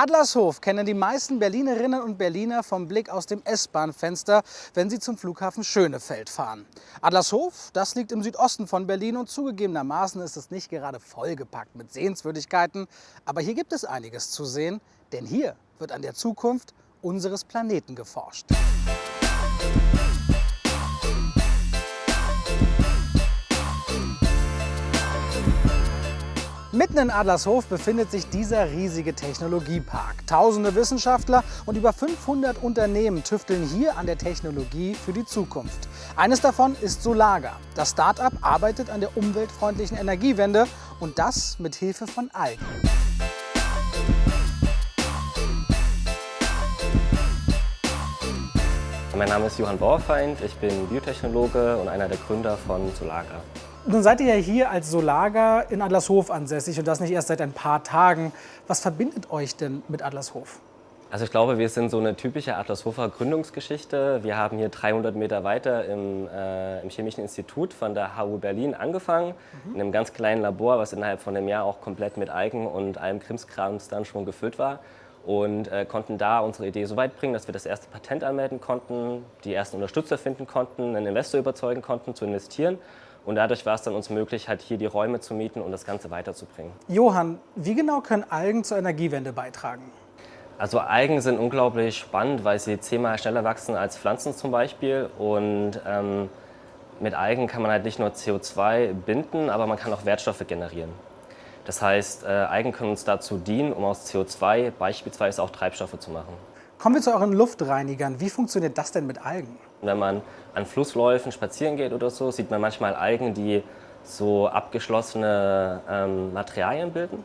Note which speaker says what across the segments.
Speaker 1: Adlershof kennen die meisten Berlinerinnen und Berliner vom Blick aus dem S-Bahn-Fenster, wenn sie zum Flughafen Schönefeld fahren. Adlershof, das liegt im Südosten von Berlin und zugegebenermaßen ist es nicht gerade vollgepackt mit Sehenswürdigkeiten. Aber hier gibt es einiges zu sehen, denn hier wird an der Zukunft unseres Planeten geforscht. Mitten in Adlershof befindet sich dieser riesige Technologiepark. Tausende Wissenschaftler und über 500 Unternehmen tüfteln hier an der Technologie für die Zukunft. Eines davon ist Solaga. Das Start-up arbeitet an der umweltfreundlichen Energiewende und das mit Hilfe von Algen.
Speaker 2: Mein Name ist Johann Bauerfeind, ich bin Biotechnologe und einer der Gründer von Solaga.
Speaker 1: Nun seid ihr ja hier als Solaga in Adlershof ansässig und das nicht erst seit ein paar Tagen. Was verbindet euch denn mit Adlershof?
Speaker 2: Also ich glaube, wir sind so eine typische Adlershofer Gründungsgeschichte. Wir haben hier 300 Meter weiter im Chemischen Institut von der HU Berlin angefangen, in einem ganz kleinen Labor, was innerhalb von einem Jahr auch komplett mit Algen und allem Krimskrams dann schon gefüllt war. Und konnten da unsere Idee so weit bringen, dass wir das erste Patent anmelden konnten, die ersten Unterstützer finden konnten, einen Investor überzeugen konnten, zu investieren. Und dadurch war es dann uns möglich, halt hier die Räume zu mieten und das Ganze weiterzubringen.
Speaker 1: Johann, wie genau können Algen zur Energiewende beitragen?
Speaker 2: Also Algen sind unglaublich spannend, weil sie 10-mal schneller wachsen als Pflanzen zum Beispiel. Und mit Algen kann man halt nicht nur CO2 binden, aber man kann auch Wertstoffe generieren. Das heißt, Algen können uns dazu dienen, um aus CO2 beispielsweise auch Treibstoffe zu machen.
Speaker 1: Kommen wir zu euren Luftreinigern. Wie funktioniert das denn mit Algen?
Speaker 2: Wenn man an Flussläufen spazieren geht oder so, sieht man manchmal Algen, die so abgeschlossene Materialien bilden.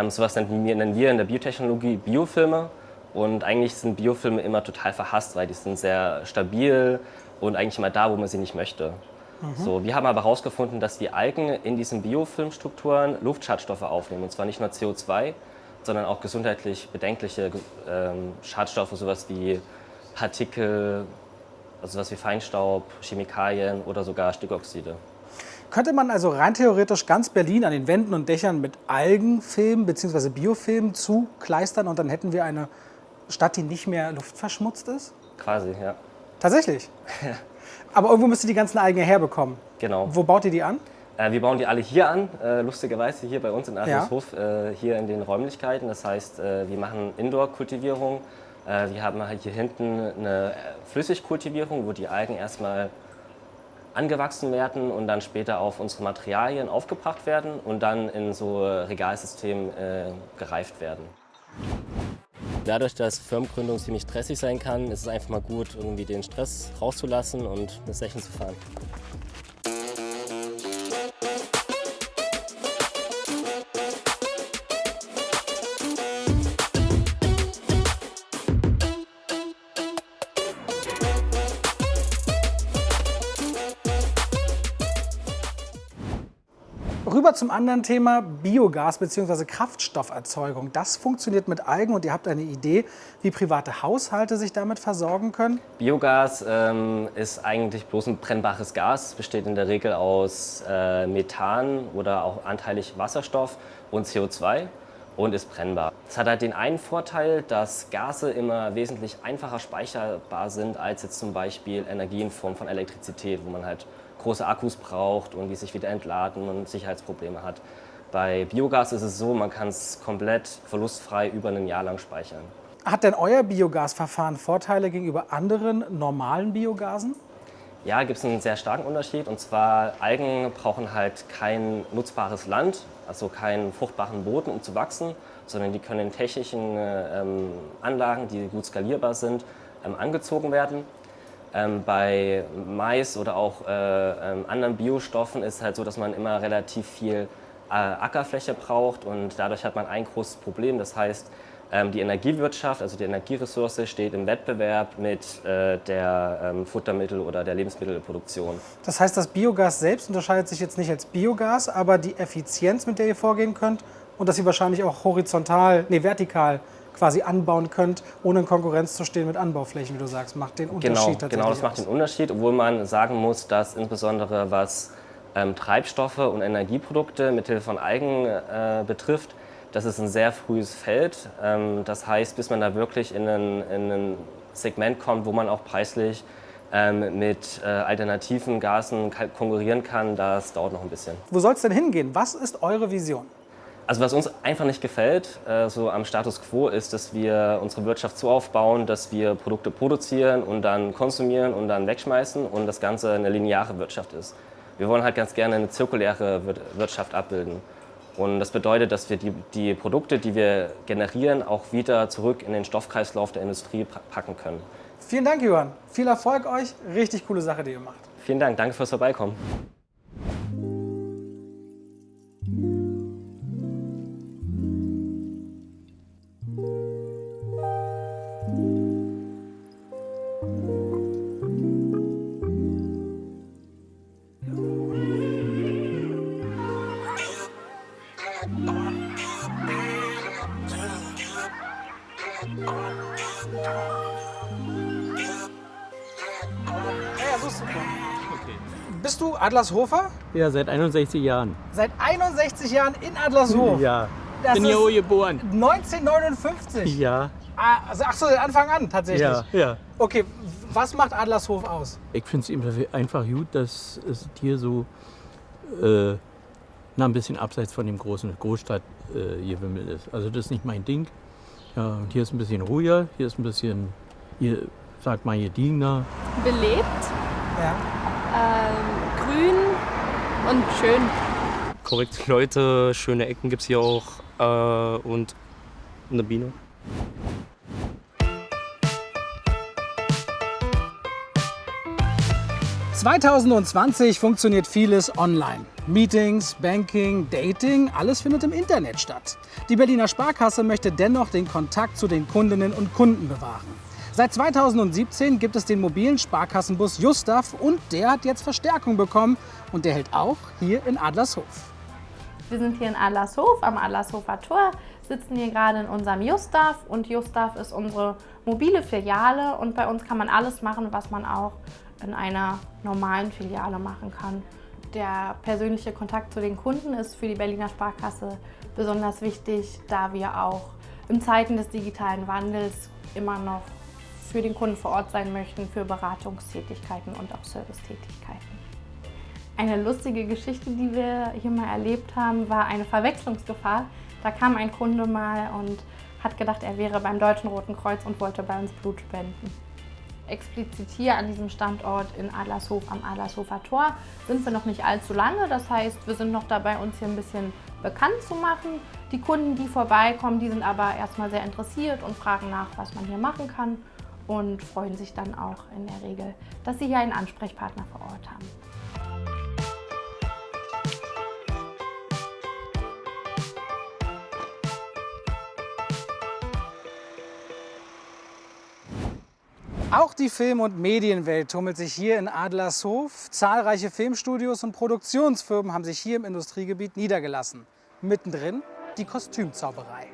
Speaker 2: Sowas nennen wir in der Biotechnologie Biofilme. Und eigentlich sind Biofilme immer total verhasst, weil die sind sehr stabil und eigentlich immer da, wo man sie nicht möchte. So, wir haben aber herausgefunden, dass die Algen in diesen Biofilmstrukturen Luftschadstoffe aufnehmen. Und zwar nicht nur CO2, sondern auch gesundheitlich bedenkliche Schadstoffe, sowas wie Partikel, also sowas wie Feinstaub, Chemikalien oder sogar Stickoxide.
Speaker 1: Könnte man also rein theoretisch ganz Berlin an den Wänden und Dächern mit Algenfilmen bzw. Biofilmen zukleistern und dann hätten wir eine Stadt, die nicht mehr luftverschmutzt ist?
Speaker 2: Quasi, ja.
Speaker 1: Tatsächlich? Aber irgendwo müsst ihr die ganzen Algen herbekommen.
Speaker 2: Genau.
Speaker 1: Wo baut ihr die an?
Speaker 2: Wir bauen die alle hier an, lustigerweise hier bei uns in Adlershof, hier in den Räumlichkeiten. Das heißt, wir machen Indoor-Kultivierung. Wir haben hier hinten eine Flüssigkultivierung, wo die Algen erstmal angewachsen werden und dann später auf unsere Materialien aufgebracht werden und dann in so Regalsystemen gereift werden. Dadurch, dass Firmengründung ziemlich stressig sein kann, ist es einfach mal gut, irgendwie den Stress rauszulassen und eine Session zu fahren.
Speaker 1: Rüber zum anderen Thema Biogas bzw. Kraftstofferzeugung. Das funktioniert mit Algen und ihr habt eine Idee, wie private Haushalte sich damit versorgen können?
Speaker 2: Biogas ist eigentlich bloß ein brennbares Gas. Es besteht in der Regel aus Methan oder auch anteilig Wasserstoff und CO2 und ist brennbar. Es hat halt den einen Vorteil, dass Gase immer wesentlich einfacher speicherbar sind als jetzt zum Beispiel Energie in Form von Elektrizität, wo man halt große Akkus braucht und die sich wieder entladen und Sicherheitsprobleme hat. Bei Biogas ist es so, man kann es komplett verlustfrei über ein Jahr lang speichern.
Speaker 1: Hat denn euer Biogasverfahren Vorteile gegenüber anderen normalen Biogasen?
Speaker 2: Ja, gibt es einen sehr starken Unterschied. Und zwar, Algen brauchen halt kein nutzbares Land, also keinen fruchtbaren Boden, um zu wachsen, sondern die können in technischen Anlagen, die gut skalierbar sind, angezogen werden. Bei Mais oder auch anderen Biostoffen ist es halt so, dass man immer relativ viel Ackerfläche braucht und dadurch hat man ein großes Problem. Das heißt, die Energiewirtschaft, also die Energieressource, steht im Wettbewerb mit der Futtermittel- oder der Lebensmittelproduktion.
Speaker 1: Das heißt, das Biogas selbst unterscheidet sich jetzt nicht als Biogas, aber die Effizienz, mit der ihr vorgehen könnt und dass ihr wahrscheinlich auch vertikal quasi anbauen könnt, ohne in Konkurrenz zu stehen mit Anbauflächen, wie du sagst, macht den Unterschied tatsächlich
Speaker 2: Genau, das macht den Unterschied, obwohl man sagen muss, dass insbesondere was Treibstoffe und Energieprodukte mithilfe von Algen betrifft, das ist ein sehr frühes Feld. Das heißt, bis man da wirklich in ein Segment kommt, wo man auch preislich mit alternativen Gasen konkurrieren kann, das dauert noch ein bisschen.
Speaker 1: Wo soll es denn hingehen? Was ist eure Vision?
Speaker 2: Also was uns einfach nicht gefällt, so am Status quo, ist, dass wir unsere Wirtschaft so aufbauen, dass wir Produkte produzieren und dann konsumieren und dann wegschmeißen und das Ganze eine lineare Wirtschaft ist. Wir wollen halt ganz gerne eine zirkuläre Wirtschaft abbilden. Und das bedeutet, dass wir die Produkte, die wir generieren, auch wieder zurück in den Stoffkreislauf der Industrie packen können.
Speaker 1: Vielen Dank, Johann. Viel Erfolg euch. Richtig coole Sache, die ihr macht.
Speaker 2: Vielen Dank, danke fürs Vorbeikommen.
Speaker 1: Ja, so ist super. Bist du Adlershofer?
Speaker 3: Ja, seit 61 Jahren.
Speaker 1: Seit 61 Jahren in Adlershof.
Speaker 3: Ja,
Speaker 1: Das
Speaker 3: bin hier
Speaker 1: ist
Speaker 3: auch geboren.
Speaker 1: 1959.
Speaker 3: Ja,
Speaker 1: Also, ach so, den Anfang an tatsächlich.
Speaker 3: ja, ja.
Speaker 1: Okay, was macht Adlershof aus?
Speaker 3: Ich finde es einfach gut, dass es hier so ein bisschen abseits von dem großen Großstadtgewimmel ist. Also das ist nicht mein Ding. Ja, und hier ist ein bisschen ruhiger, hier ist ein bisschen, hier sagt man gediegener.
Speaker 4: Belebt,
Speaker 1: Ja.
Speaker 4: grün und schön.
Speaker 5: Korrekte Leute, schöne Ecken gibt es hier auch und eine Biene.
Speaker 1: ...2020 funktioniert vieles online. Meetings, Banking, Dating, alles findet im Internet statt. Die Berliner Sparkasse möchte dennoch den Kontakt zu den Kundinnen und Kunden bewahren. Seit 2017 gibt es den mobilen Sparkassenbus Justaf und der hat jetzt Verstärkung bekommen und der hält auch hier in Adlershof.
Speaker 4: Wir sind hier in Adlershof, am Adlershofer Tor, sitzen hier gerade in unserem Justaf und Justaf ist unsere mobile Filiale und bei uns kann man alles machen, was man auch in einer normalen Filiale machen kann. Der persönliche Kontakt zu den Kunden ist für die Berliner Sparkasse besonders wichtig, da wir auch in Zeiten des digitalen Wandels immer noch für den Kunden vor Ort sein möchten, für Beratungstätigkeiten und auch Servicetätigkeiten. Eine lustige Geschichte, die wir hier mal erlebt haben, war eine Verwechslungsgefahr. Da kam ein Kunde mal und hat gedacht, er wäre beim Deutschen Roten Kreuz und wollte bei uns Blut spenden. Explizit hier an diesem Standort in Adlershof am Adlershofer Tor sind wir noch nicht allzu lange. Das heißt, wir sind noch dabei, uns hier ein bisschen bekannt zu machen. Die Kunden, die vorbeikommen, die sind aber erstmal sehr interessiert und fragen nach, was man hier machen kann und freuen sich dann auch in der Regel, dass sie hier einen Ansprechpartner vor Ort haben.
Speaker 1: Auch die Film- und Medienwelt tummelt sich hier in Adlershof. Zahlreiche Filmstudios und Produktionsfirmen haben sich hier im Industriegebiet niedergelassen. Mittendrin die Kostümzauberei.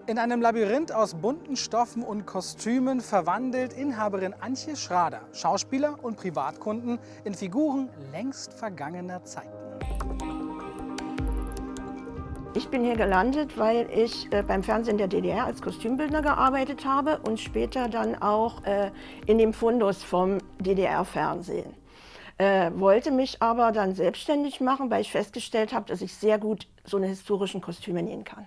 Speaker 1: In einem Labyrinth aus bunten Stoffen und Kostümen verwandelt Inhaberin Antje Schrader Schauspieler und Privatkunden in Figuren längst vergangener Zeiten.
Speaker 6: Ich bin hier gelandet, weil ich beim Fernsehen der DDR als Kostümbildner gearbeitet habe und später dann auch in dem Fundus vom DDR-Fernsehen. Wollte mich aber dann selbstständig machen, weil ich festgestellt habe, dass ich sehr gut so eine historischen Kostüme nähen kann.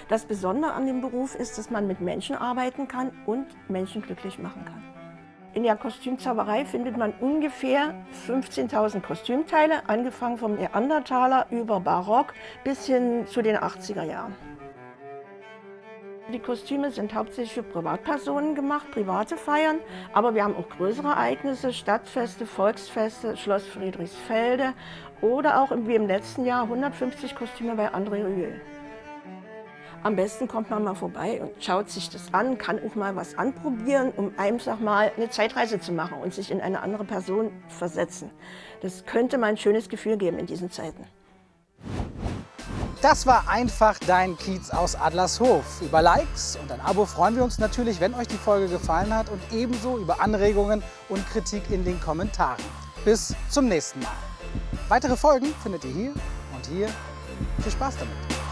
Speaker 6: Das Besondere an dem Beruf ist, dass man mit Menschen arbeiten kann und Menschen glücklich machen kann. In der Kostümzauberei findet man ungefähr 15.000 Kostümteile, angefangen vom Neandertaler über Barock bis hin zu den 80er Jahren. Die Kostüme sind hauptsächlich für Privatpersonen gemacht, private Feiern, aber wir haben auch größere Ereignisse, Stadtfeste, Volksfeste, Schloss Friedrichsfelde oder auch wie im letzten Jahr 150 Kostüme bei André Rieu. Am besten kommt man mal vorbei und schaut sich das an, kann auch mal was anprobieren, um einfach mal eine Zeitreise zu machen und sich in eine andere Person versetzen. Das könnte mal ein schönes Gefühl geben in diesen Zeiten.
Speaker 1: Das war einfach dein Kiez aus Adlershof. Über Likes und ein Abo freuen wir uns natürlich, wenn euch die Folge gefallen hat und ebenso über Anregungen und Kritik in den Kommentaren. Bis zum nächsten Mal. Weitere Folgen findet ihr hier und hier Viel Spaß damit!